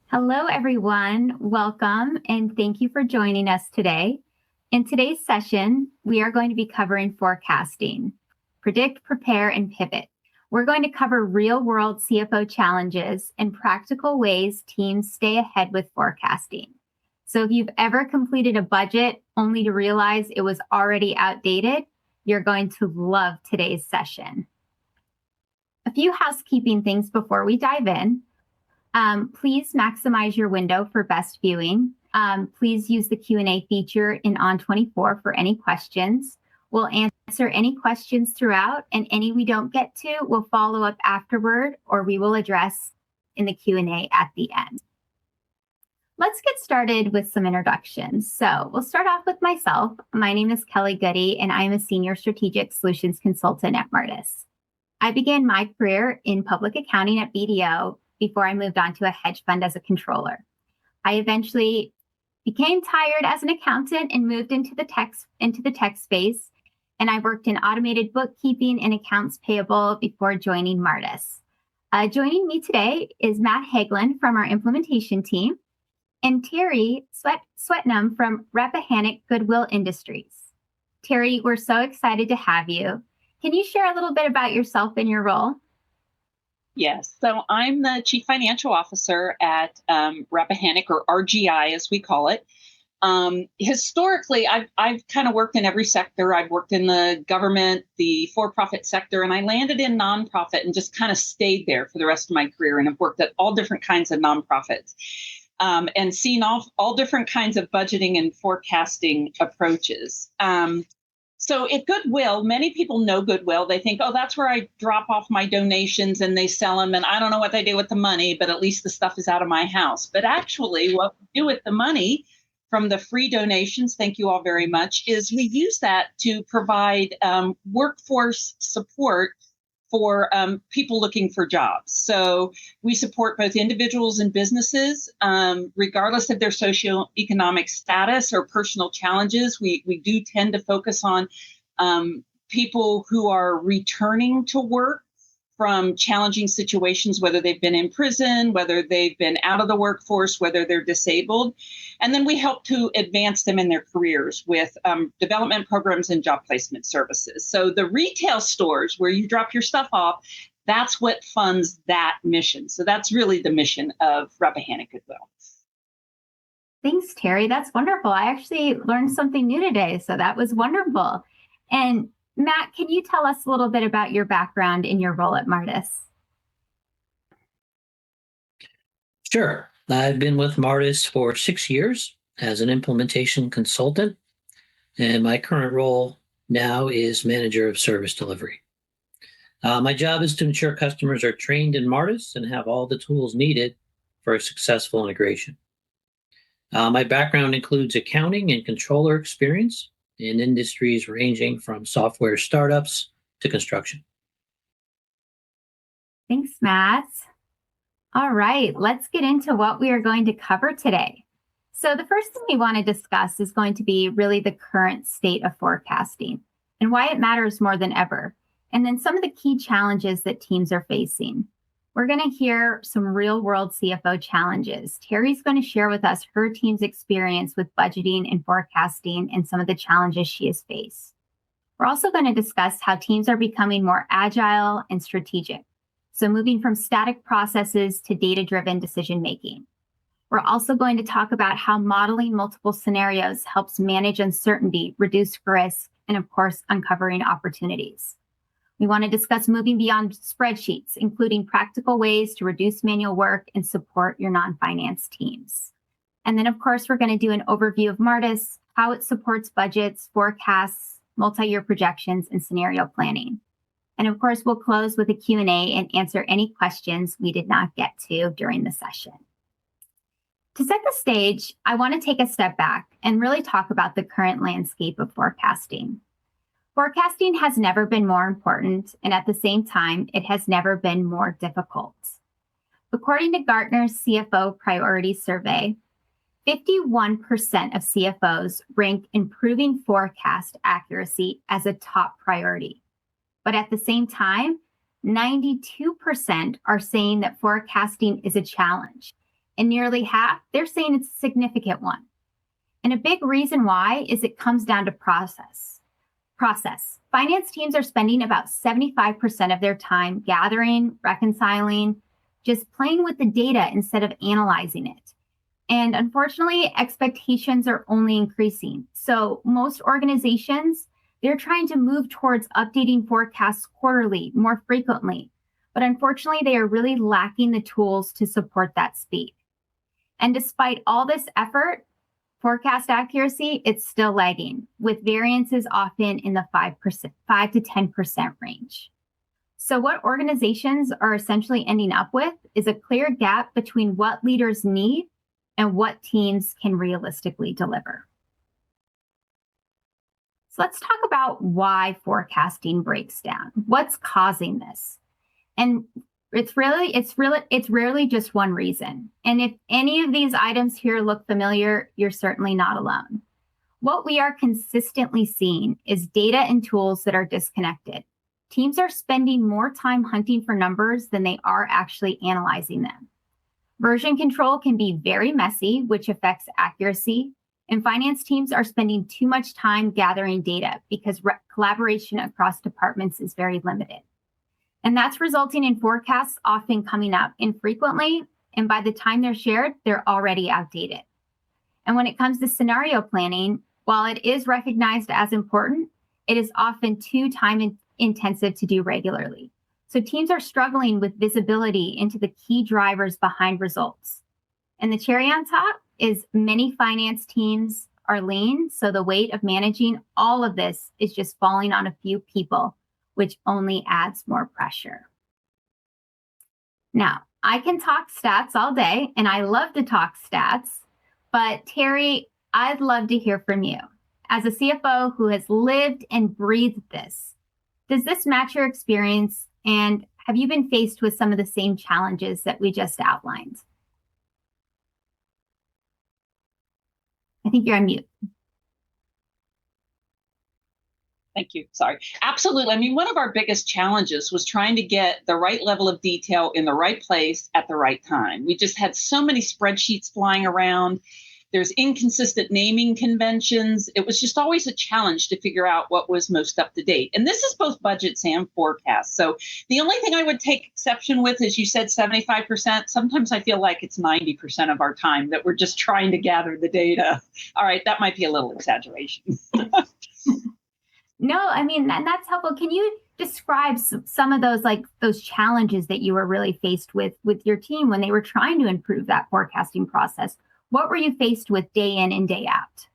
Hello, everyone. Welcome, and thank you for joining us today. In today's session, we are going to be covering forecasting, predict, prepare, and pivot. We're going to cover real-world CFO challenges and practical ways teams stay ahead with forecasting. So if you've ever completed a budget only to realize it was already outdated, you're going to love today's session. A few housekeeping things before we dive in. Please maximize your window for best viewing. Please use the Q&A feature in On24 for any questions. We'll answer any questions throughout, and any we don't get to, we'll follow up afterward, or we will address in the Q&A at the end. Let's get started with some introductions. So we'll start off with myself. My name is Kelly Goody, and I'm a Senior Strategic Solutions Consultant at Martus. I began my career in public accounting at BDO before I moved on to a hedge fund as a controller. I eventually became tired as an accountant and moved into the tech space, and I worked in automated bookkeeping and accounts payable before joining Martus. Joining me today is Matt Hagelin from our implementation team and Terry Swetnam from Rappahannock Goodwill Industries. Terry, we're so excited to have you. Can you share a little bit about yourself and your role? Yes. So I'm the Chief Financial Officer at Rappahannock, or RGI as we call it. Historically, I've kind of worked in every sector. I've worked in the government, the for-profit sector, and I landed in nonprofit and just kind of stayed there for the rest of my career. And I've worked at all different kinds of nonprofits and seen all different kinds of budgeting and forecasting approaches. So at Goodwill, many people know Goodwill. They think, oh, that's where I drop off my donations and they sell them. And I don't know what they do with the money, but at least the stuff is out of my house. But actually, what we do with the money from the free donations, thank you all very much, is we use that to provide workforce support for people looking for jobs. So we support both individuals and businesses, regardless of their socioeconomic status or personal challenges. We do tend to focus on people who are returning to work from challenging situations, whether they've been in prison, whether they've been out of the workforce, whether they're disabled. And then we help to advance them in their careers with development programs and job placement services. So the retail stores where you drop your stuff off, that's what funds that mission. So that's really the mission of Rappahannock Goodwill. Thanks, Terry. That's wonderful. I actually learned something new today, so that was wonderful. And Matt, can you tell us a little bit about your background in your role at Martus? Sure. I've been with Martus for 6 years as an implementation consultant, and my current role now is manager of service delivery. My job is to ensure customers are trained in Martus and have all the tools needed for a successful integration. My background includes accounting and controller experience in industries ranging from software startups to construction. Thanks, Matt. All right, let's get into what we are going to cover today. So the first thing we want to discuss is going to be really the current state of forecasting and why it matters more than ever, and then some of the key challenges that teams are facing. We're going to hear some real-world CFO challenges. Terry's going to share with us her team's experience with budgeting and forecasting and some of the challenges she has faced. We're also going to discuss how teams are becoming more agile and strategic, so moving from static processes to data-driven decision-making. We're also going to talk about how modeling multiple scenarios helps manage uncertainty, reduce risk, and of course, uncovering opportunities. We want to discuss moving beyond spreadsheets, including practical ways to reduce manual work and support your non-finance teams. And then, of course, we're going to do an overview of Martus, how it supports budgets, forecasts, multi-year projections, and scenario planning. And of course, we'll close with a Q&A and answer any questions we did not get to during the session. To set the stage, I want to take a step back and really talk about the current landscape of forecasting. Forecasting has never been more important, and at the same time, it has never been more difficult. According to Gartner's CFO Priority Survey, 51% of CFOs rank improving forecast accuracy as a top priority. But at the same time, 92% are saying that forecasting is a challenge, And nearly half, they're saying it's a significant one. And a big reason why is it comes down to process. Finance teams are spending about 75% of their time gathering, reconciling, just playing with the data instead of analyzing it. And unfortunately, expectations are only increasing. So most organizations, they're trying to move towards updating forecasts quarterly, more frequently. But unfortunately, they are really lacking the tools to support that speed. And despite all this effort, forecast accuracy, it's still lagging, with variances often in the 5 to 10% range. So what organizations are essentially ending up with is a clear gap between what leaders need and what teams can realistically deliver. So let's talk about why forecasting breaks down. What's causing this? And it's rarely just one reason. And if any of these items here look familiar, you're certainly not alone. What we are consistently seeing is data and tools that are disconnected. Teams are spending more time hunting for numbers than they are actually analyzing them. Version control can be very messy, which affects accuracy. And finance teams are spending too much time gathering data because collaboration across departments is very limited. And that's resulting in forecasts often coming up infrequently. And by the time they're shared, they're already outdated. And when it comes to scenario planning, while it is recognized as important, it is often too time intensive to do regularly. So teams are struggling with visibility into the key drivers behind results. And the cherry on top is many finance teams are lean, so the weight of managing all of this is just falling on a few people, which only adds more pressure. Now, I can talk stats all day, and I love to talk stats, but Terry, I'd love to hear from you. As a CFO who has lived and breathed this, does this match your experience? And have you been faced with some of the same challenges that we just outlined? I think you're on mute. Thank you. Sorry. Absolutely. I mean, one of our biggest challenges was trying to get the right level of detail in the right place at the right time. We just had so many spreadsheets flying around. There's inconsistent naming conventions. It was just always a challenge to figure out what was most up to date. And this is both budgets and forecasts. So the only thing I would take exception with, as you said, 75%. Sometimes I feel like it's 90% of our time that we're just trying to gather the data. All right, that might be a little exaggeration. No, I mean, and that's helpful. Can you describe some of those challenges that you were really faced with your team when they were trying to improve that forecasting process? What were you faced with day in and day out?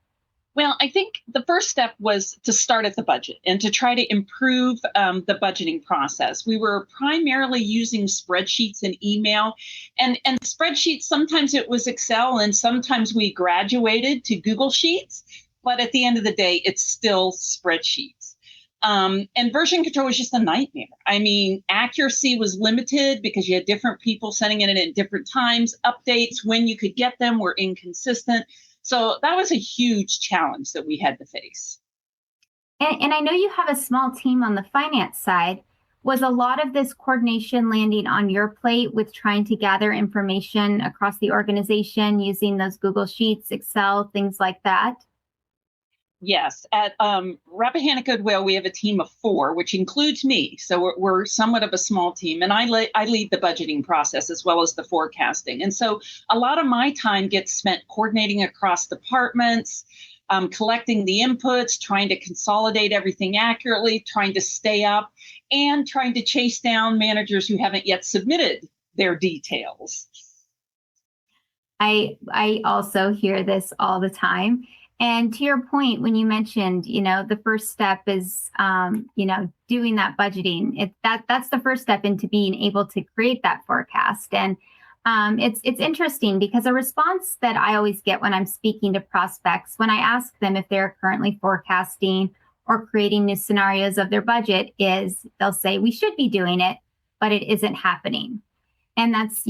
Well, I think the first step was to start at the budget and to try to improve the budgeting process. We were primarily using spreadsheets and email, and spreadsheets, sometimes it was Excel and sometimes we graduated to Google Sheets. But at the end of the day, it's still spreadsheets. And version control was just a nightmare. I mean, accuracy was limited because you had different people sending it in at different times. Updates, when you could get them, were inconsistent. So that was a huge challenge that we had to face. And I know you have a small team on the finance side. Was a lot of this coordination landing on your plate with trying to gather information across the organization using those Google Sheets, Excel, things like that? Yes, at Rappahannock Goodwill, we have a team of 4, which includes me. So we're somewhat of a small team, and I lead the budgeting process as well as the forecasting. And so a lot of my time gets spent coordinating across departments, collecting the inputs, trying to consolidate everything accurately, trying to stay up, and trying to chase down managers who haven't yet submitted their details. I also hear this all the time. And to your point, when you mentioned, the first step is, doing that budgeting. That's the first step into being able to create that forecast. And it's interesting because a response that I always get when I'm speaking to prospects, when I ask them if they're currently forecasting or creating new scenarios of their budget, is they'll say, we should be doing it, but it isn't happening. And that's,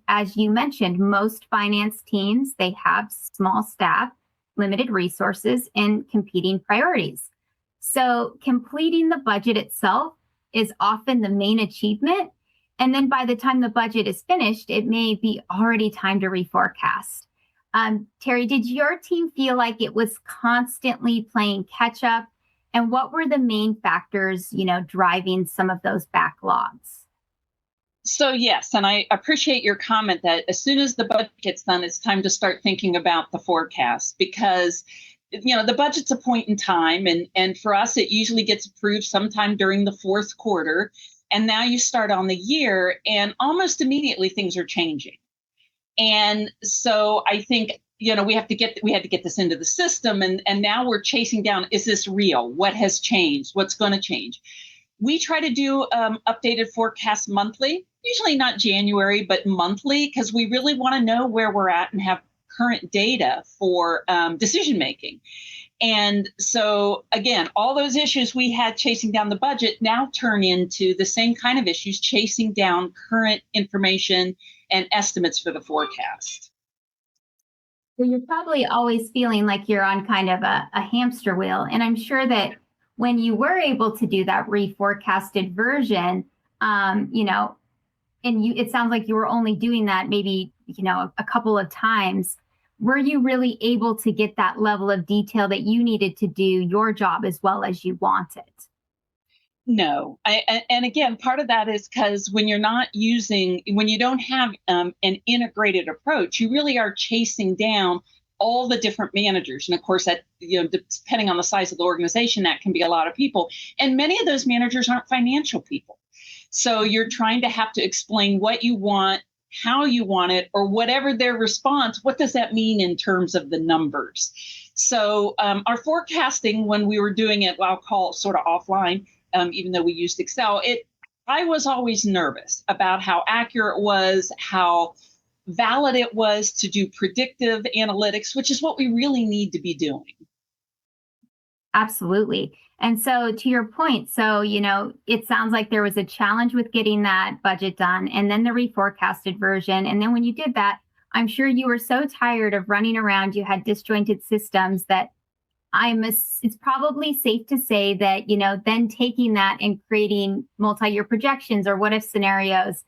as you mentioned, most finance teams, they have small staff, limited resources, and competing priorities. So completing the budget itself is often the main achievement. And then by the time the budget is finished, it may be already time to reforecast. Terry, did your team feel like it was constantly playing catch up? And what were the main factors, driving some of those backlogs? So yes, and I appreciate your comment that as soon as the budget gets done, it's time to start thinking about the forecast, because the budget's a point in time, and for us it usually gets approved sometime during the fourth quarter, and now you start on the year and almost immediately things are changing. And so I think we had to get this into the system, and now we're chasing down, is this real? What has changed? What's going to change? We try to do updated forecasts monthly, usually not January, but monthly, because we really want to know where we're at and have current data for decision making. And so, again, all those issues we had chasing down the budget now turn into the same kind of issues, chasing down current information and estimates for the forecast. Well, you're probably always feeling like you're on kind of a hamster wheel. And I'm sure that when you were able to do that reforecasted version, it sounds like you were only doing that maybe, a couple of times. Were you really able to get that level of detail that you needed to do your job as well as you wanted? No. And again, part of that is because when you don't have an integrated approach, you really are chasing down all the different managers. And of course, that, depending on the size of the organization, that can be a lot of people. And many of those managers aren't financial people. So you're trying to have to explain what you want, how you want it, or whatever their response, what does that mean in terms of the numbers? So our forecasting, when we were doing it, I'll call sort of offline, even though we used Excel, I was always nervous about how accurate it was, how valid it was to do predictive analytics, which is what we really need to be doing. Absolutely. And so to your point, it sounds like there was a challenge with getting that budget done and then the reforecasted version. And then when you did that, I'm sure you were so tired of running around, you had disjointed systems that it's probably safe to say that, then taking that and creating multi-year projections or what if scenarios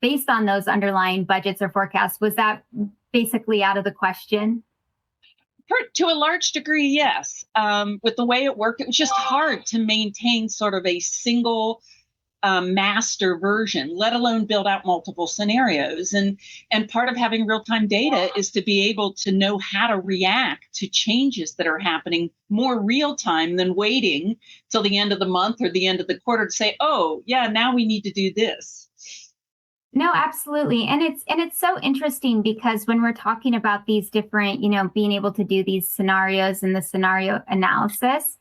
based on those underlying budgets or forecasts, was that basically out of the question? To a large degree, yes. With the way it worked, it was just hard to maintain sort of a single master version, let alone build out multiple scenarios. And part of having real-time data is to be able to know how to react to changes that are happening more real-time than waiting till the end of the month or the end of the quarter to say, oh, yeah, now we need to do this. No, absolutely. And it's so interesting because when we're talking about these different, being able to do these scenarios and the scenario analysis,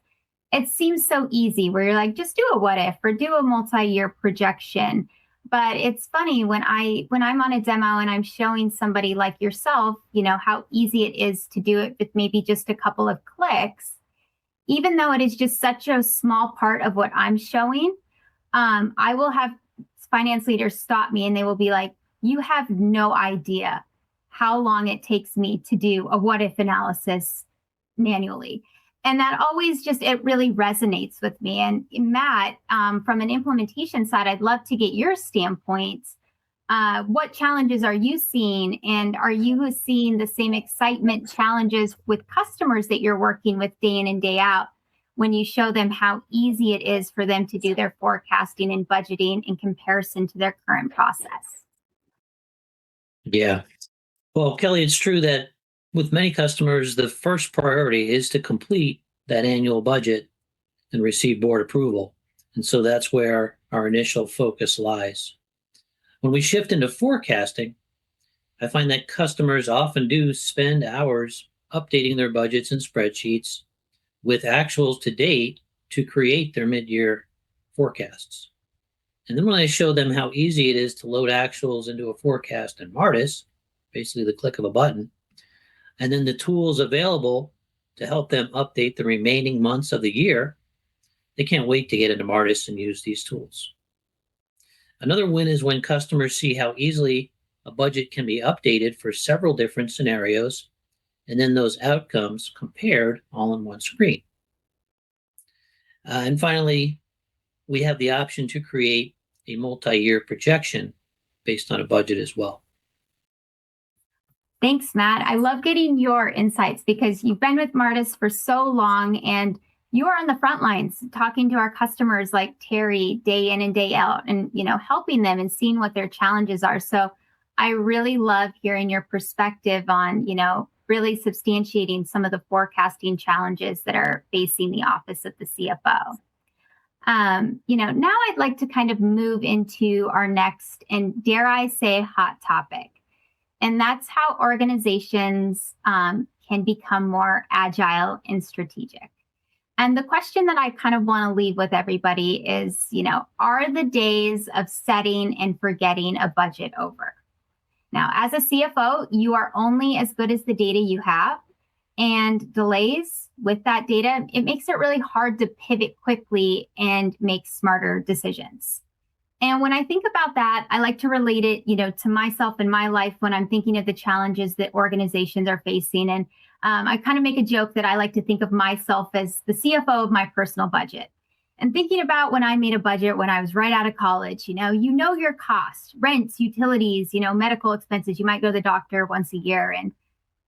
it seems so easy where you're like, just do a what if or do a multi-year projection. But it's funny when I'm on a demo and I'm showing somebody like yourself, how easy it is to do it with maybe just a couple of clicks, even though it is just such a small part of what I'm showing. I will have finance leaders stop me and they will be like, you have no idea how long it takes me to do a what if analysis manually. And that always it really resonates with me. And Matt, from an implementation side, I'd love to get your standpoint. What challenges are you seeing? And are you seeing the same excitement challenges with customers that you're working with day in and day out when you show them how easy it is for them to do their forecasting and budgeting in comparison to their current process? Yeah. Well, Kelly, it's true that with many customers, the first priority is to complete that annual budget and receive board approval. And so that's where our initial focus lies. When we shift into forecasting, I find that customers often do spend hours updating their budgets and spreadsheets with actuals to date to create their mid-year forecasts. And then when I show them how easy it is to load actuals into a forecast in Martus, basically the click of a button, and then the tools available to help them update the remaining months of the year, they can't wait to get into Martus and use these tools. Another win is when customers see how easily a budget can be updated for several different scenarios, and then those outcomes compared all in one screen. And finally, we have the option to create a multi-year projection based on a budget as well. Thanks, Matt. I love getting your insights because you've been with Martus for so long and you are on the front lines talking to our customers like Terry day in and day out and, helping them and seeing what their challenges are. So I really love hearing your perspective on, really substantiating some of the forecasting challenges that are facing the office of the CFO. Now I'd like to kind of move into our next, and dare I say, hot topic. And that's how organizations can become more agile and strategic. And the question that I kind of want to leave with everybody is, are the days of setting and forgetting a budget over? Now, as a CFO, you are only as good as the data you have, and delays with that data, it makes it really hard to pivot quickly and make smarter decisions. And when I think about that, I like to relate it, to myself in my life when I'm thinking of the challenges that organizations are facing. And I kind of make a joke that I like to think of myself as the CFO of my personal budget. And thinking about when I made a budget when I was right out of college, you know your costs, rents, utilities, medical expenses. You might go to the doctor once a year. And,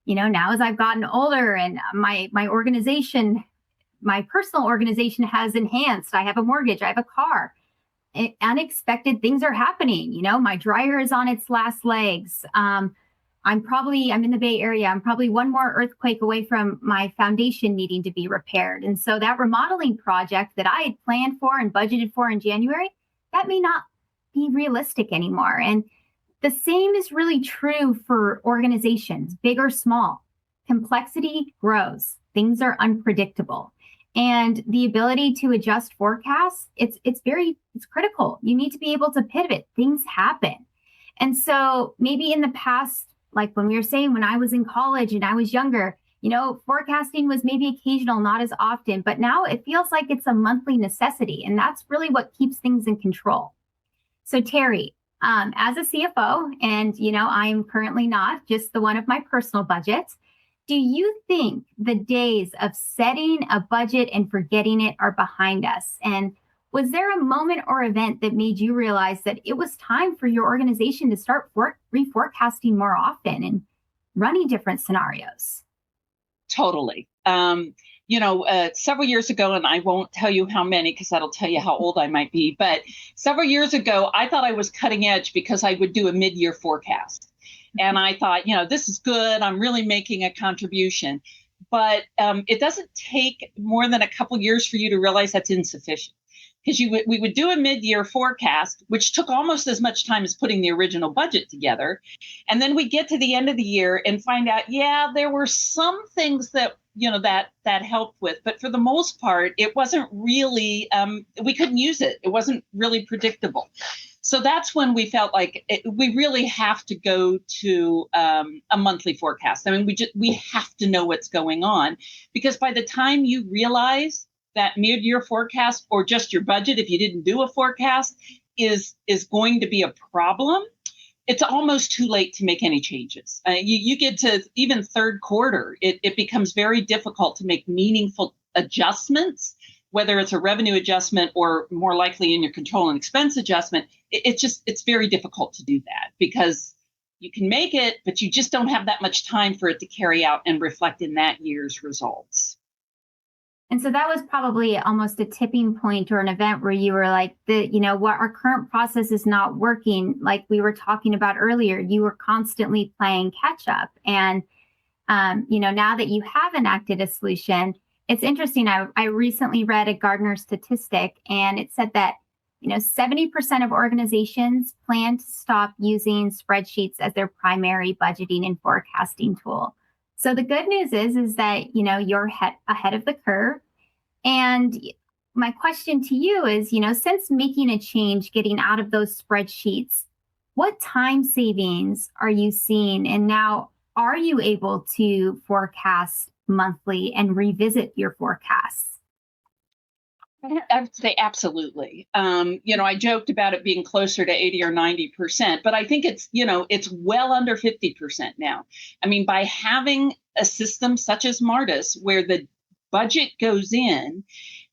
now as I've gotten older and my organization, my personal organization has enhanced. I have a mortgage, I have a car. Unexpected things are happening. My dryer is on its last legs. I'm in the Bay Area. I'm probably one more earthquake away from my foundation needing to be repaired. And so that remodeling project that I had planned for and budgeted for in January, that may not be realistic anymore. And the same is really true for organizations, big or small. Complexity grows. Things are unpredictable. And the ability to adjust forecasts, it's critical. You need to be able to pivot. Things happen. And so maybe in the past, like when we were saying, when I was in college and I was younger, forecasting was maybe occasional, not as often, but now it feels like it's a monthly necessity. And that's really what keeps things in control. So Terry, as a CFO, and, I'm currently not just the one of my personal budgets, do you think the days of setting a budget and forgetting it are behind us? And was there a moment or event that made you realize that it was time for your organization to start reforecasting more often and running different scenarios? Totally. Several years ago, and I won't tell you how many because that'll tell you how old I might be, but several years ago, I thought I was cutting edge because I would do a mid-year forecast. And I thought, this is good. I'm really making a contribution. But it doesn't take more than a couple years for you to realize that's insufficient. Because we would do a mid-year forecast, which took almost as much time as putting the original budget together. And then we get to the end of the year and find out, there were some things that, that helped with. But for the most part, it wasn't really, we couldn't use it. It wasn't really predictable. So that's when we felt like we really have to go to a monthly forecast. I mean, we have to know what's going on, because by the time you realize that mid-year forecast or just your budget, if you didn't do a forecast, is going to be a problem, it's almost too late to make any changes. You get to even third quarter, it becomes very difficult to make meaningful adjustments, whether it's a revenue adjustment or more likely in your control and expense adjustment. It's very difficult to do that because you can make it, but you just don't have that much time for it to carry out and reflect in that year's results. And so that was probably almost a tipping point or an event where you were like, what our current process is not working. Like we were talking about earlier, you were constantly playing catch up. And, now that you have enacted a solution, it's interesting. I recently read a Gartner statistic, and it said that, 70% of organizations plan to stop using spreadsheets as their primary budgeting and forecasting tool. So the good news is that, you're ahead of the curve. And my question to you is, since making a change, getting out of those spreadsheets, what time savings are you seeing? And now, are you able to forecast monthly and revisit your forecasts? I would say absolutely. I joked about it being closer to 80 or 90%, but I think it's well under 50% now. I mean, by having a system such as Martus where the budget goes in,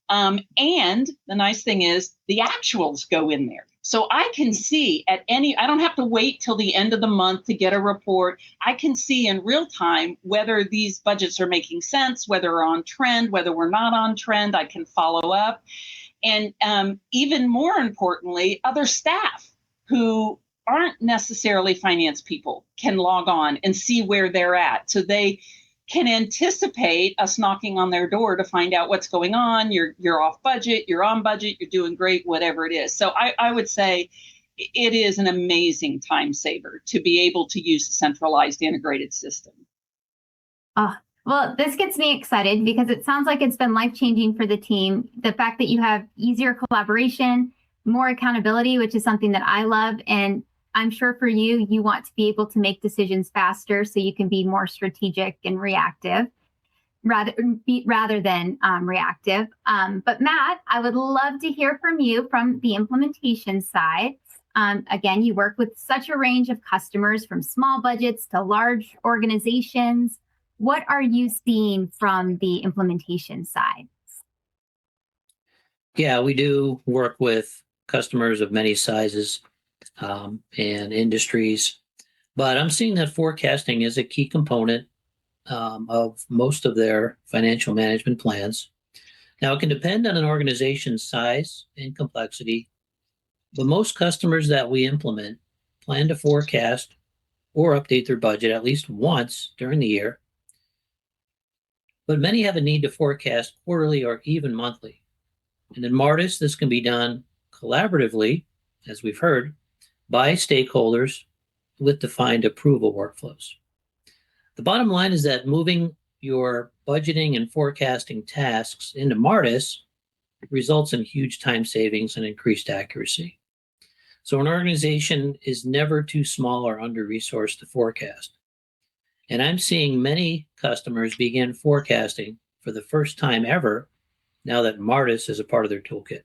and the nice thing is the actuals go in there. So I can see I don't have to wait till the end of the month to get a report. I can see in real time whether these budgets are making sense, whether we're on trend, whether we're not on trend. I can follow up. And even more importantly, other staff who aren't necessarily finance people can log on and see where they're at. So they can anticipate us knocking on their door to find out what's going on. You're off budget, you're on budget, you're doing great, whatever it is. So I would say it is an amazing time saver to be able to use a centralized integrated system. Oh, well, this gets me excited because it sounds like it's been life-changing for the team. The fact that you have easier collaboration, more accountability, which is something that I love. And I'm sure for you, you want to be able to make decisions faster so you can be more strategic and reactive rather than reactive. But Matt, I would love to hear from you from the implementation side. Again, you work with such a range of customers from small budgets to large organizations. What are you seeing from the implementation side? Yeah, we do work with customers of many sizes and industries, but I'm seeing that forecasting is a key component of most of their financial management plans. Now, it can depend on an organization's size and complexity, but most customers that we implement plan to forecast or update their budget at least once during the year, but many have a need to forecast quarterly or even monthly. And in Martus, this can be done collaboratively, as we've heard, by stakeholders with defined approval workflows. The bottom line is that moving your budgeting and forecasting tasks into Martus results in huge time savings and increased accuracy. So an organization is never too small or under-resourced to forecast. And I'm seeing many customers begin forecasting for the first time ever now that Martus is a part of their toolkit.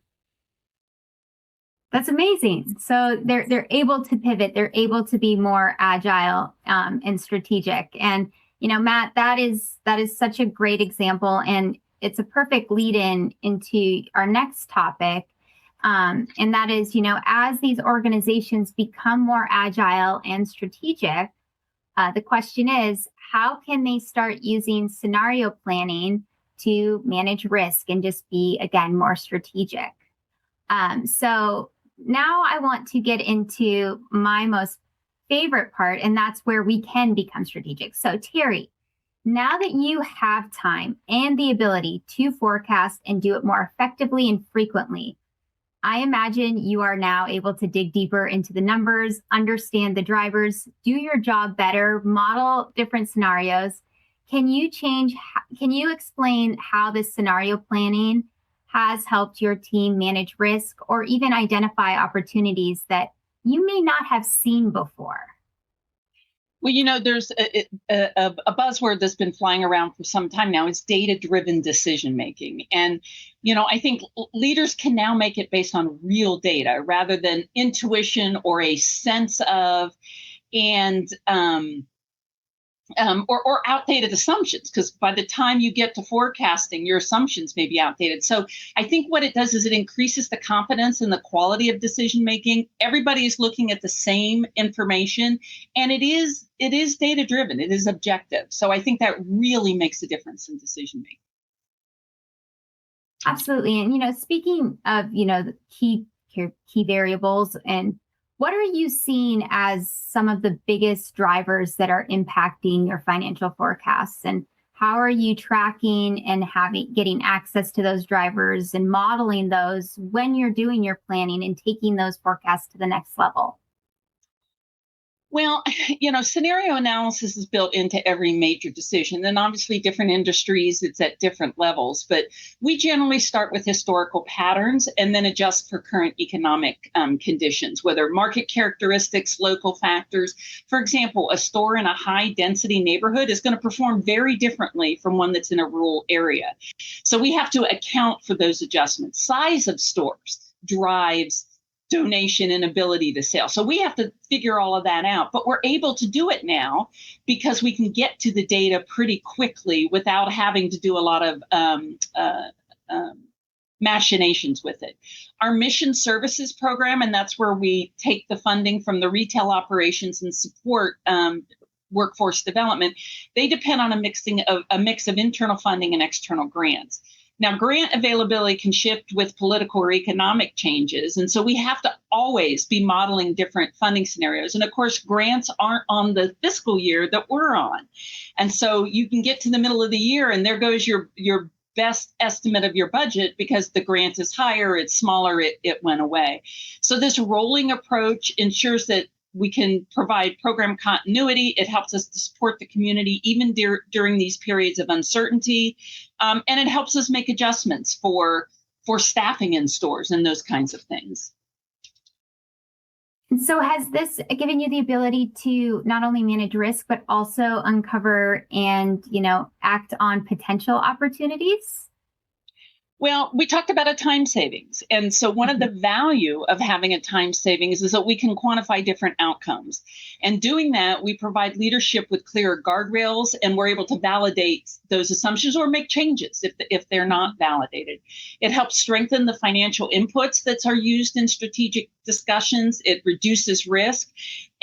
That's amazing. So they're able to pivot. They're able to be more agile and strategic. And Matt, that is such a great example, and it's a perfect lead-in into our next topic. And that is, as these organizations become more agile and strategic, the question is, how can they start using scenario planning to manage risk and just be, again, more strategic? So now I want to get into my most favorite part, and that's where we can become strategic. So Terry, now that you have time and the ability to forecast and do it more effectively and frequently, I imagine you are now able to dig deeper into the numbers, understand the drivers, do your job better, model different scenarios. Can you explain how this scenario planning has helped your team manage risk or even identify opportunities that you may not have seen before? Well, there's a buzzword that's been flying around for some time now is data-driven decision making. And, I think leaders can now make it based on real data rather than intuition or a sense of, and or outdated assumptions, because by the time you get to forecasting, your assumptions may be outdated. So I think what it does is it increases the confidence and the quality of decision making. Everybody is looking at the same information, and it is data driven. It is objective. So I think that really makes a difference in decision making. Absolutely. And speaking of the key variables, and what are you seeing as some of the biggest drivers that are impacting your financial forecasts? And how are you tracking and getting access to those drivers and modeling those when you're doing your planning and taking those forecasts to the next level? Well, scenario analysis is built into every major decision, and obviously different industries, it's at different levels, but we generally start with historical patterns and then adjust for current economic conditions, whether market characteristics, local factors. For example, a store in a high density neighborhood is going to perform very differently from one that's in a rural area. So we have to account for those adjustments. Size of stores drives donation and ability to sell. So we have to figure all of that out, but we're able to do it now because we can get to the data pretty quickly without having to do a lot of machinations with it. Our mission services program, and that's where we take the funding from the retail operations and support workforce development, they depend on a mix of internal funding and external grants. Now, grant availability can shift with political or economic changes, and so we have to always be modeling different funding scenarios. And of course, grants aren't on the fiscal year that we're on. And so you can get to the middle of the year and there goes your best estimate of your budget because the grant is higher, it's smaller, it went away. So this rolling approach ensures that we can provide program continuity. It helps us to support the community even during these periods of uncertainty. And it helps us make adjustments for staffing in stores and those kinds of things. And so has this given you the ability to not only manage risk, but also uncover and, act on potential opportunities? Well, we talked about a time savings. And so one of the value of having a time savings is that we can quantify different outcomes. And doing that, we provide leadership with clearer guardrails, and we're able to validate those assumptions or make changes if they're not validated. It helps strengthen the financial inputs that are used in strategic discussions. It reduces risk.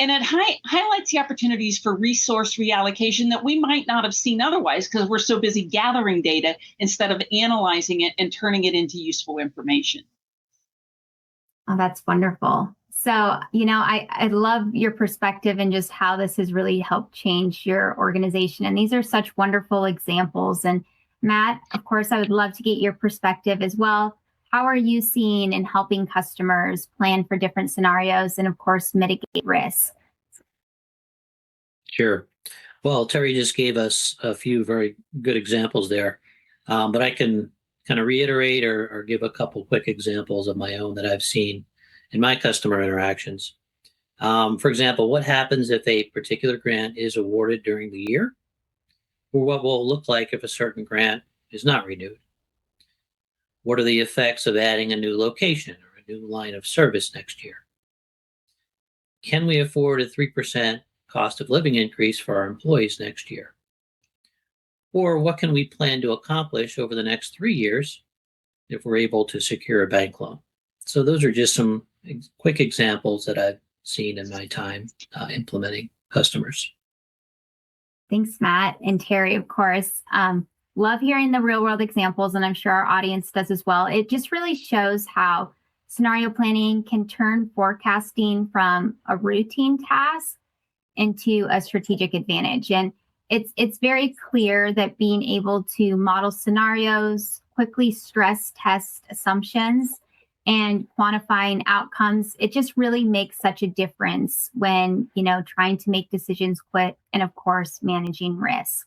And it highlights the opportunities for resource reallocation that we might not have seen otherwise because we're so busy gathering data instead of analyzing it and turning it into useful information. Oh, that's wonderful. So, I love your perspective and just how this has really helped change your organization. And these are such wonderful examples. And Matt, of course, I would love to get your perspective as well. How are you seeing and helping customers plan for different scenarios and, of course, mitigate risk? Sure. Well, Terry just gave us a few very good examples there, but I can kind of reiterate or give a couple quick examples of my own that I've seen in my customer interactions. For example, what happens if a particular grant is awarded during the year? Or what will it look like if a certain grant is not renewed? What are the effects of adding a new location or a new line of service next year? Can we afford a 3% cost of living increase for our employees next year? Or what can we plan to accomplish over the next 3 years if we're able to secure a bank loan? So those are just some quick examples that I've seen in my time implementing customers. Thanks, Matt and Terry, of course. Love hearing the real world examples, and I'm sure our audience does as well. It just really shows how scenario planning can turn forecasting from a routine task into a strategic advantage. And it's very clear that being able to model scenarios, quickly stress test assumptions, and quantifying outcomes, it just really makes such a difference when, trying to make decisions quick and, of course, managing risk.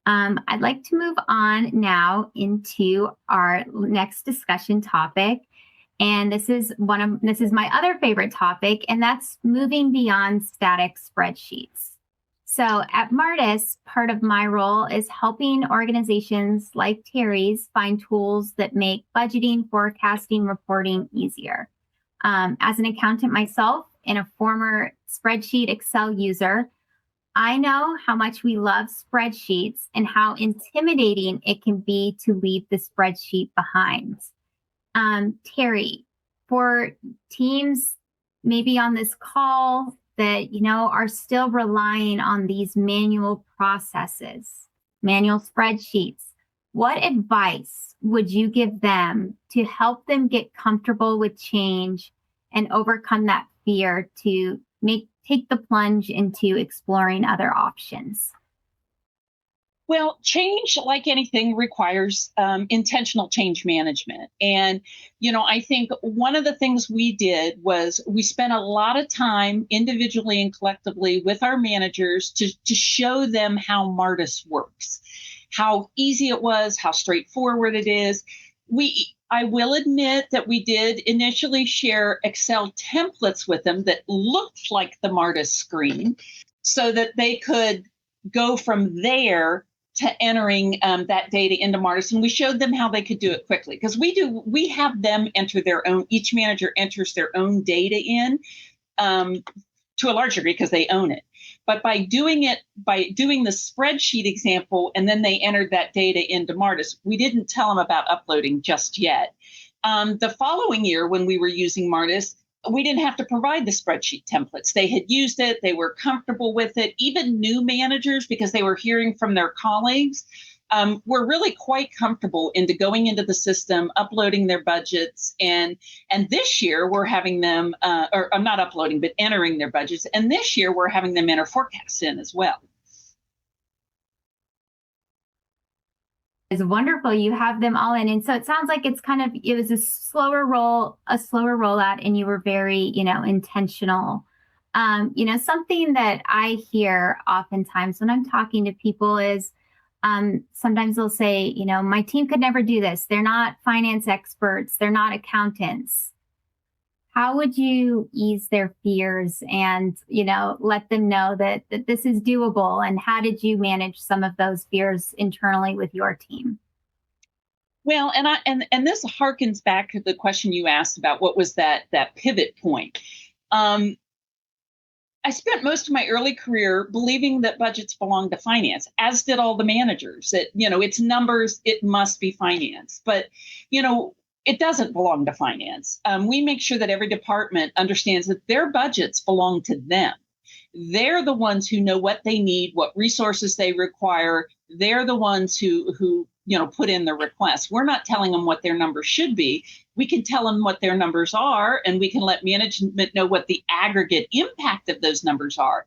I'd like to move on now into our next discussion topic. And this is my other favorite topic, and that's moving beyond static spreadsheets. So at Martus, part of my role is helping organizations like Terry's find tools that make budgeting, forecasting, reporting easier. As an accountant myself and a former spreadsheet Excel user, I know how much we love spreadsheets and how intimidating it can be to leave the spreadsheet behind. Terry, for teams maybe on this call that, are still relying on these manual processes, manual spreadsheets, what advice would you give them to help them get comfortable with change and overcome that fear to take the plunge into exploring other options? Well, change, like anything, requires intentional change management. And, I think one of the things we did was we spent a lot of time individually and collectively with our managers to show them how Martus works, how easy it was, how straightforward it is. I will admit that we did initially share Excel templates with them that looked like the Martus screen so that they could go from there to entering that data into Martus. And we showed them how they could do it quickly because we have them enter their own, each manager enters their own data in to a large degree because they own it. But by doing the spreadsheet example, and then they entered that data into Martus, we didn't tell them about uploading just yet. The following year, when we were using Martus, we didn't have to provide the spreadsheet templates. They had used it. They were comfortable with it. Even new managers, because they were hearing from their colleagues, were really quite comfortable into going into the system, uploading their budgets. And this year we're having them, or I'm not uploading, but entering their budgets. And this year we're having them enter forecasts in as well. Is wonderful. You have them all in. And so it sounds like it was a slower rollout, and you were very, intentional. Something that I hear oftentimes when I'm talking to people is sometimes they'll say, my team could never do this. They're not finance experts. They're not accountants. How would you ease their fears and, let them know that this is doable? And how did you manage some of those fears internally with your team? Well, and this harkens back to the question you asked about what was that pivot point. I spent most of my early career believing that budgets belong to finance, as did all the managers. That, it's numbers, it must be finance. But, it doesn't belong to finance. We make sure that every department understands that their budgets belong to them. They're the ones who know what they need, what resources they require. They're the ones who put in the requests. We're not telling them what their numbers should be. We can tell them what their numbers are, and we can let management know what the aggregate impact of those numbers are.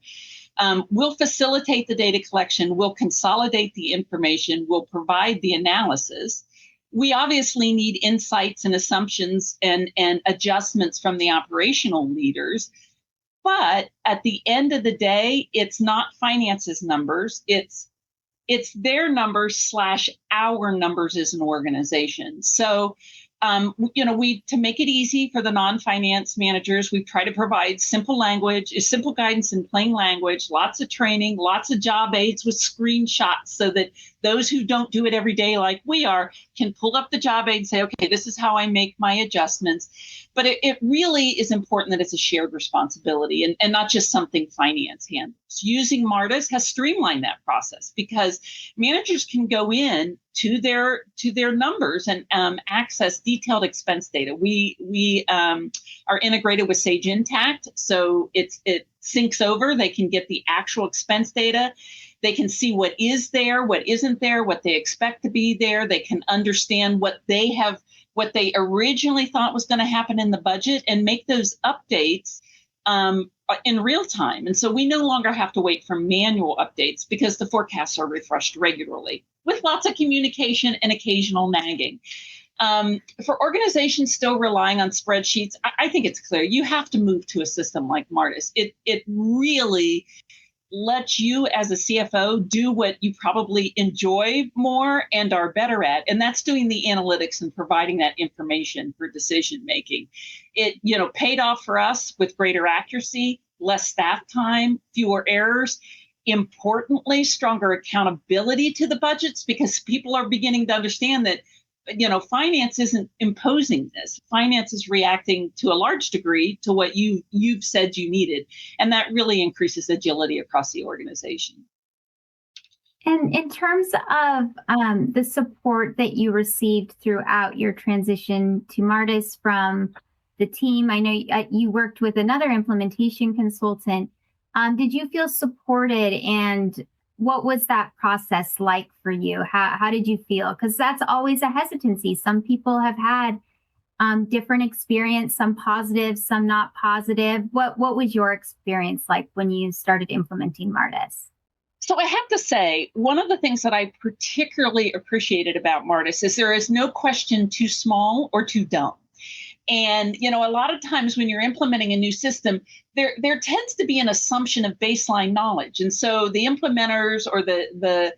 We'll facilitate the data collection. We'll consolidate the information. We'll provide the analysis. We obviously need insights and assumptions and adjustments from the operational leaders. But at the end of the day, it's not finance's numbers. It's their numbers / our numbers as an organization. So, to make it easy for the non-finance managers, we try to provide simple guidance in plain language, lots of training, lots of job aids with screenshots so that those who don't do it every day like we are can pull up the job aid and say, okay, this is how I make my adjustments. But it really is important that it's a shared responsibility and not just something finance handles. Using Martus has streamlined that process because managers can go in to their numbers and access detailed expense data. We are integrated with Sage Intacct, so it syncs over. They can get the actual expense data. They can see what is there, what isn't there, what they expect to be there. They can understand what they originally thought was going to happen in the budget and make those updates in real time. And so we no longer have to wait for manual updates because the forecasts are refreshed regularly with lots of communication and occasional nagging. For organizations still relying on spreadsheets, I think it's clear you have to move to a system like Martus. It really lets you as a CFO do what you probably enjoy more and are better at, and that's doing the analytics and providing that information for decision making. It paid off for us with greater accuracy, less staff time, fewer errors. Importantly, stronger accountability to the budgets because people are beginning to understand that finance isn't imposing this. Finance is reacting to a large degree to what you've said you needed. And that really increases agility across the organization. And in terms of the support that you received throughout your transition to Martus from the team, I know you worked with another implementation consultant. Did you feel supported, and what was that process like for you? How did you feel? Because that's always a hesitancy. Some people have had different experience, some positive, some not positive. What was your experience like when you started implementing Martus? So I have to say, one of the things that I particularly appreciated about Martus is there is no question too small or too dumb. And, a lot of times when you're implementing a new system, there tends to be an assumption of baseline knowledge. And so the implementers or the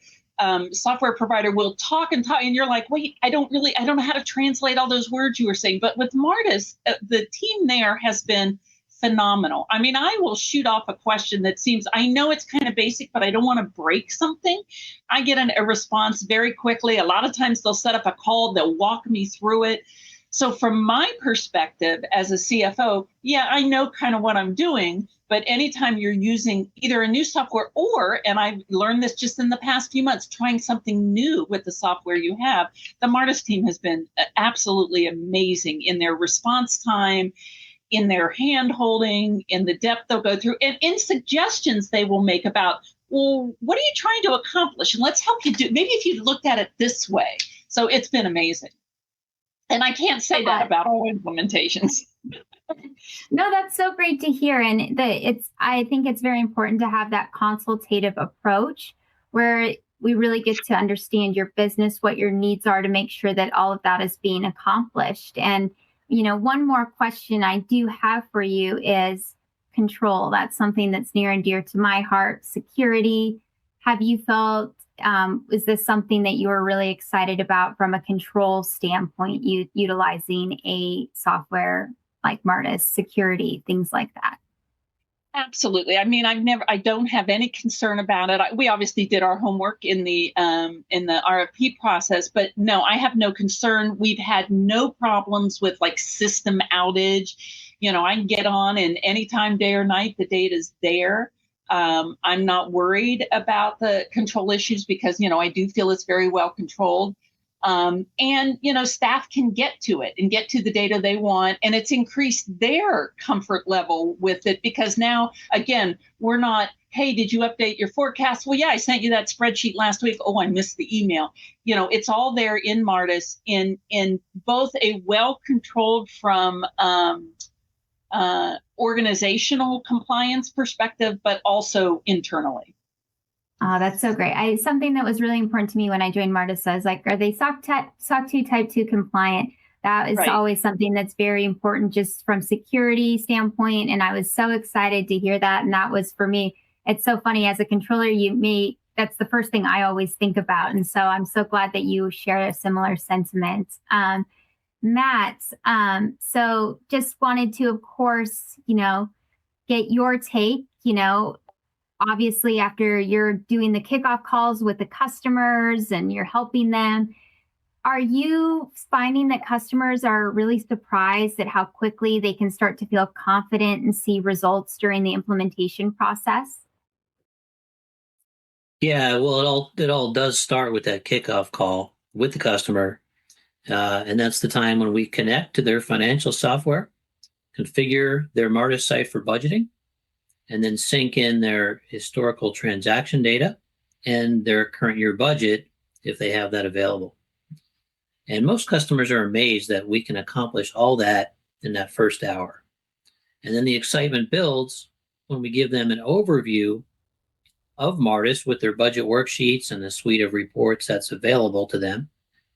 software provider will talk, and you're like, wait, I don't know how to translate all those words you were saying. But with Martus, the team there has been phenomenal. I mean, I will shoot off a question that I know it's kind of basic, but I don't want to break something. I get a response very quickly. A lot of times they'll set up a call, they'll walk me through it. So from my perspective as a CFO, yeah, I know kind of what I'm doing, But anytime you're using either a new software and I've learned this just in the past few months, trying something new with the software you have, the Martus team has been absolutely amazing in their response time, in their hand holding, in the depth they'll go through, and in suggestions they will make about, well, what are you trying to accomplish? And let's help you do, maybe if you looked at it this way. So it's been amazing. And I can't say that about all implementations. No, that's so great to hear. And I think it's very important to have that consultative approach where we really get to understand your business, what your needs are to make sure that all of that is being accomplished. And, one more question I do have for you is control. That's something that's near and dear to my heart. Security. Have you felt, is this something that you were really excited about from a control standpoint, utilizing a software like Martus, security, things like that? Absolutely. I mean, I don't have any concern about it. We obviously did our homework in the RFP process, but no, I have no concern. We've had no problems with like system outage. I can get on and anytime, day or night, the data's there. I'm not worried about the control issues because, I do feel it's very well controlled. And staff can get to it and get to the data they want. And it's increased their comfort level with it because now, again, we're not, hey, did you update your forecast? Well, yeah, I sent you that spreadsheet last week. Oh, I missed the email. It's all there in Martus in both a well-controlled from organizational compliance perspective, but also internally. Oh, that's so great. Something that was really important to me when I joined Martus, I was like, are they SOC 2 Type 2 compliant? That is always something that's very important just from security standpoint. And I was so excited to hear that. And that was for me, it's so funny as a controller, that's the first thing I always think about. And so I'm so glad that you share a similar sentiment. Matt, so just wanted to, of course, get your take, obviously, after you're doing the kickoff calls with the customers and you're helping them, are you finding that customers are really surprised at how quickly they can start to feel confident and see results during the implementation process? Yeah, well, it all does start with that kickoff call with the customer. And that's the time when we connect to their financial software, configure their Martus site for budgeting, and then sync in their historical transaction data and their current year budget if they have that available. And most customers are amazed that we can accomplish all that in that first hour. And then the excitement builds when we give them an overview of Martus with their budget worksheets and the suite of reports that's available to them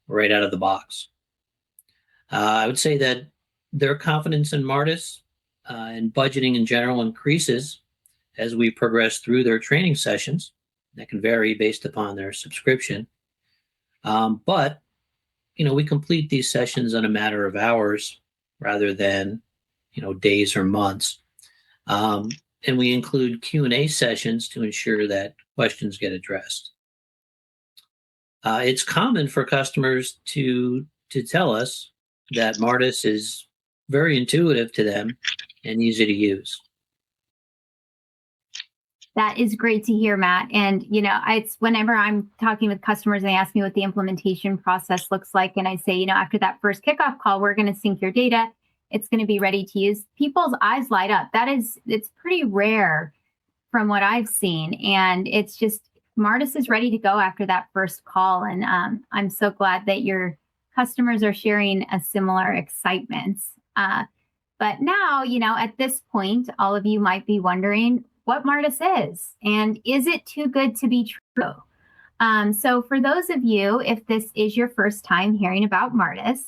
right out of the box. I would say that their confidence in Martus and budgeting in general increases as we progress through their training sessions. That can vary based upon their subscription. But we complete these sessions in a matter of hours rather than, days or months. And we include Q&A sessions to ensure that questions get addressed. It's common for customers to tell us that Martus is very intuitive to them and easy to use. That is great to hear, Matt. And, it's whenever I'm talking with customers and they ask me what the implementation process looks like, and I say, after that first kickoff call, we're going to sync your data. It's going to be ready to use. People's eyes light up. It's pretty rare from what I've seen. And it's just, Martus is ready to go after that first call. And I'm so glad that your customers are sharing a similar excitement. But now, at this point, all of you might be wondering what Martus is, and is it too good to be true? So for those of you, if this is your first time hearing about Martus,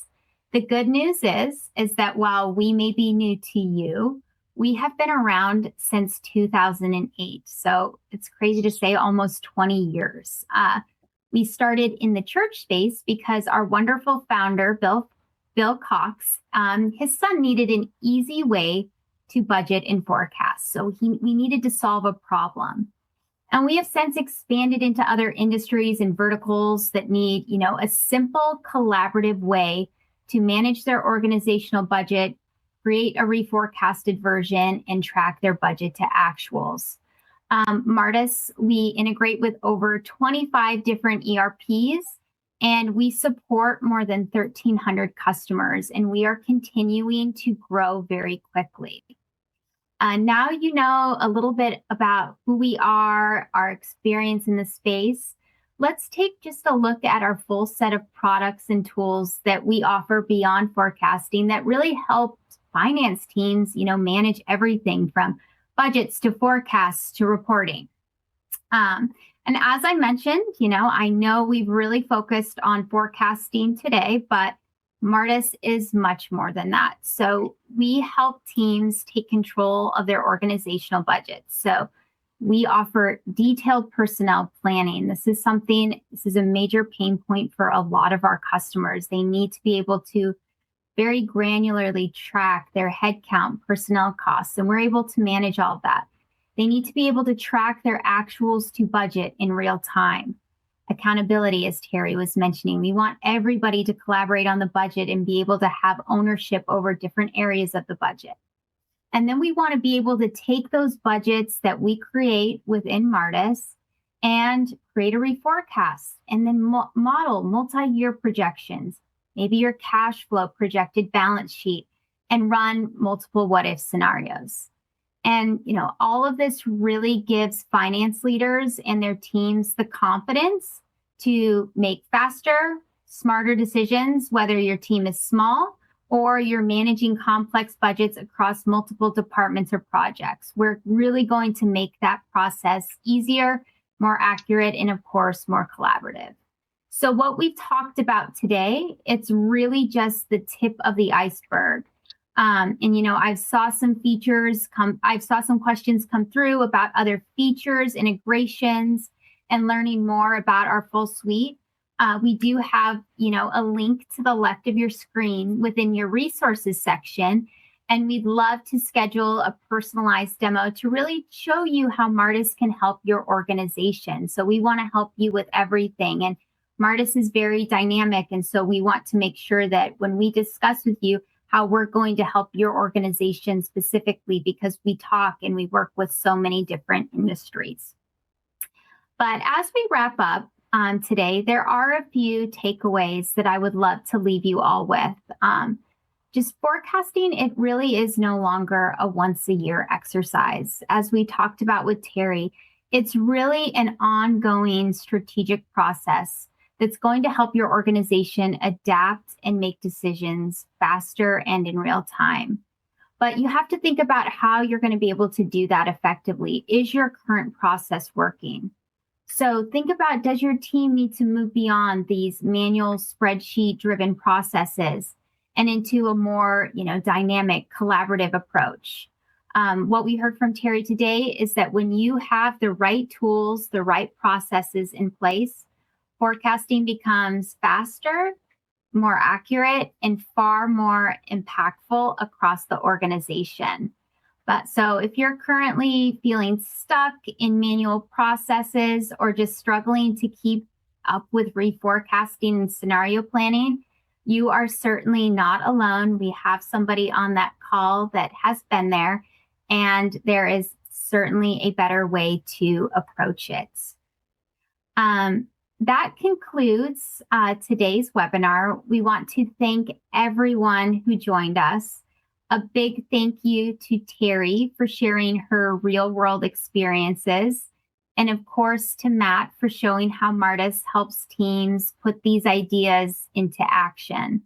the good news is that while we may be new to you, we have been around since 2008. So it's crazy to say almost 20 years. We started in the church space because our wonderful founder, Bill Cox, his son needed an easy way to budget and forecast. So we needed to solve a problem. And we have since expanded into other industries and verticals that need, a simple collaborative way to manage their organizational budget create a reforecasted version, and track their budget to actuals. Martus, we integrate with over 25 different ERPs, and we support more than 1,300 customers, and we are continuing to grow very quickly. Now you know a little bit about who we are, our experience in the space. Let's take just a look at our full set of products and tools that we offer beyond forecasting that really help finance teams, manage everything from budgets to forecasts to reporting. And as I mentioned, I know we've really focused on forecasting today, but Martus is much more than that. So we help teams take control of their organizational budgets. So we offer detailed personnel planning. This is a major pain point for a lot of our customers. They need to be able to very granularly track their headcount, personnel costs, and we're able to manage all of that. They need to be able to track their actuals to budget in real time. Accountability, as Terry was mentioning. We want everybody to collaborate on the budget and be able to have ownership over different areas of the budget. And then we want to be able to take those budgets that we create within Martus and create a reforecast and then model multi-year projections, maybe your cash flow projected balance sheet, and run multiple what-if scenarios. And, all of this really gives finance leaders and their teams the confidence to make faster, smarter decisions, whether your team is small or you're managing complex budgets across multiple departments or projects. We're really going to make that process easier, more accurate, and of course, more collaborative. So what we've talked about today, it's really just the tip of the iceberg. I saw some questions come through about other features, integrations, and learning more about our full suite. We do have, a link to the left of your screen within your resources section, and we'd love to schedule a personalized demo to really show you how Martus can help your organization. So we want to help you with everything, and Martus is very dynamic, and so we want to make sure that when we discuss with you how we're going to help your organization specifically, because we talk and we work with so many different industries. But as we wrap up today, there are a few takeaways that I would love to leave you all with. Just forecasting, it really is no longer a once a year exercise. As we talked about with Terry, it's really an ongoing strategic process that's going to help your organization adapt and make decisions faster and in real time. But you have to think about how you're going to be able to do that effectively. Is your current process working? So think about, does your team need to move beyond these manual spreadsheet-driven processes and into a more, dynamic, collaborative approach? What we heard from Terry today is that when you have the right tools, the right processes in place, forecasting becomes faster, more accurate, and far more impactful across the organization. But so if you're currently feeling stuck in manual processes or just struggling to keep up with reforecasting and scenario planning, you are certainly not alone. We have somebody on that call that has been there, and there is certainly a better way to approach it. That concludes today's webinar. We want to thank everyone who joined us. A big thank you to Terry for sharing her real-world experiences. And of course, to Matt for showing how Martus helps teams put these ideas into action.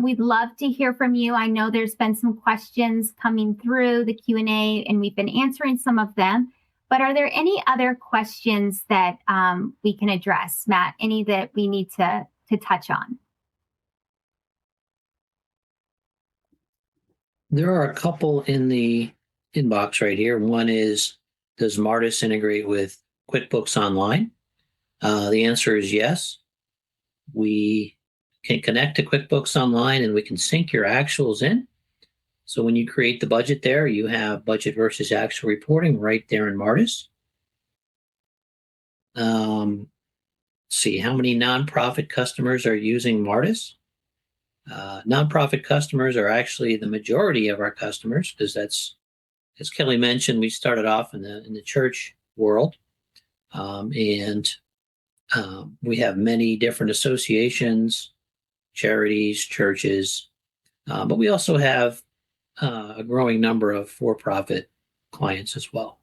We'd love to hear from you. I know there's been some questions coming through the Q&A, and we've been answering some of them. But are there any other questions that we can address, Matt? Any that we need to touch on? There are a couple in the inbox right here. One is, does Martus integrate with QuickBooks Online? The answer is yes. We can connect to QuickBooks Online and we can sync your actuals in. So when you create the budget there, you have budget versus actual reporting right there in Martus. See how many nonprofit customers are using Martus. Nonprofit customers are actually the majority of our customers because that's, as Kelly mentioned, we started off in the church world, and we have many different associations, charities, churches, but we also have a growing number of for-profit clients as well.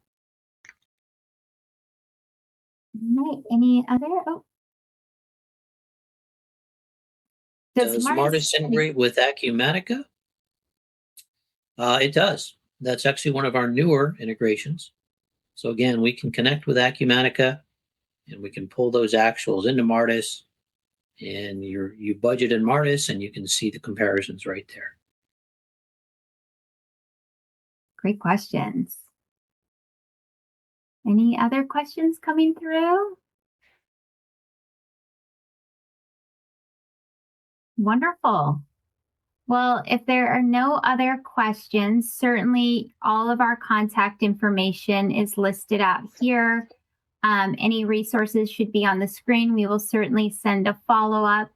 All right. Any other? Oh. Does Martus integrate with Acumatica? It does. That's actually one of our newer integrations. So again, we can connect with Acumatica and we can pull those actuals into Martus, and you budget in Martus and you can see the comparisons right there. Great questions. Any other questions coming through? Wonderful. Well, if there are no other questions, certainly all of our contact information is listed out here. Any resources should be on the screen. We will certainly send a follow-up,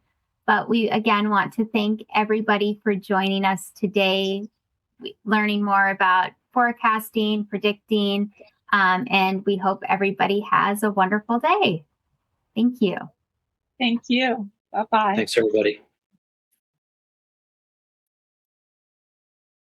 but we again want to thank everybody for joining us today, learning more about forecasting, predicting, and we hope everybody has a wonderful day. Thank you. Thank you. Bye-bye. Thanks, everybody.